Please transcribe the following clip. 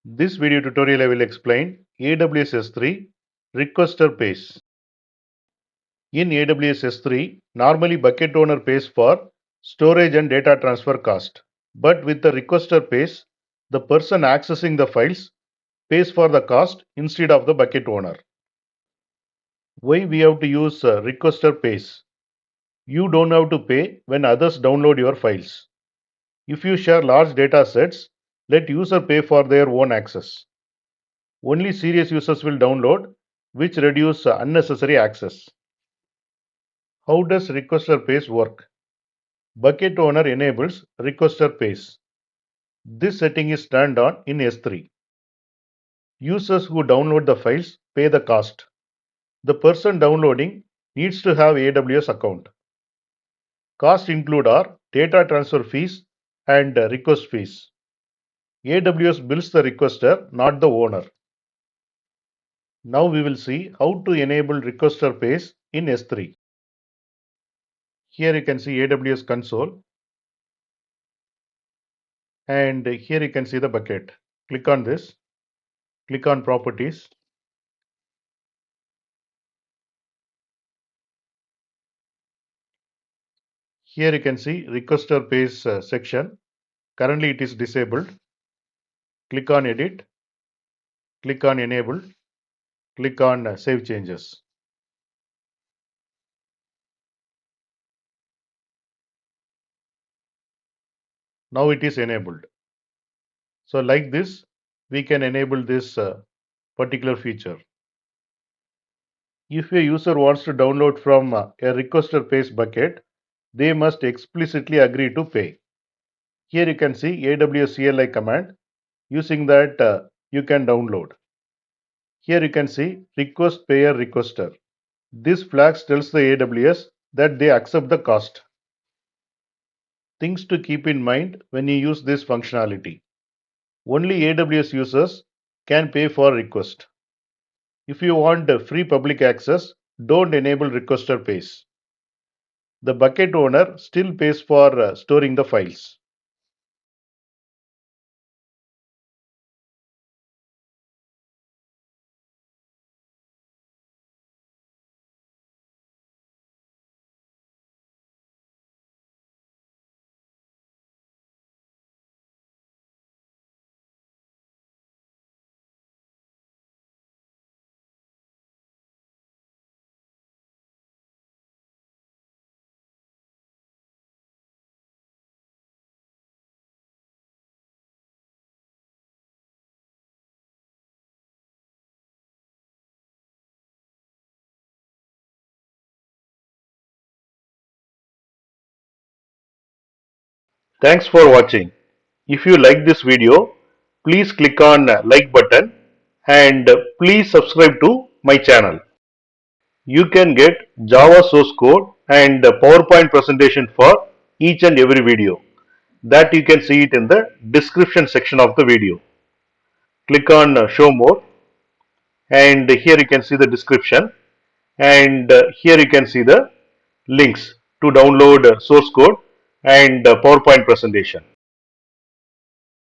This video tutorial I will explain AWS S3 Requester Pays. In AWS S3, normally bucket owner pays for storage and data transfer cost. But with the Requester Pays, the person accessing the files pays for the cost instead of the bucket owner. Why we have to use Requester Pays? You don't have to pay when others download your files. If you share large data sets, let user pay for their own access. Only serious users will download, which reduce unnecessary access. How does Requester Pays work? Bucket owner enables Requester Pays. This setting is turned on in S3. Users who download the files pay the cost. The person downloading needs to have AWS account. Costs include our data transfer fees and request fees. AWS bills the requester, not the owner. Now we will see how to enable Requester Pays in S3. Here you can see AWS console, and here you can see the bucket. Click on this, click on properties. Here you can see Requester Pays section. Currently it is disabled. Click on edit, click on enable, click on save changes. Now it is enabled. So like this, we can enable this particular feature. If a user wants to download from a Requester Pays bucket, they must explicitly agree to pay. Here you can see AWS CLI command. Using that, you can download. Here you can see request payer requester. This flag tells the AWS that they accept the cost. Things to keep in mind when you use this functionality. Only AWS users can pay for request. If you want free public access, don't enable Requester Pays. The bucket owner still pays for storing the files. Thanks for watching. If you like this video, please click on like button and please subscribe to my channel. You can get Java source code and PowerPoint presentation for each and every video. That you can see it in the description section of the video. Click on show more, and here you can see the description, and here you can see the links to download source code and PowerPoint presentation.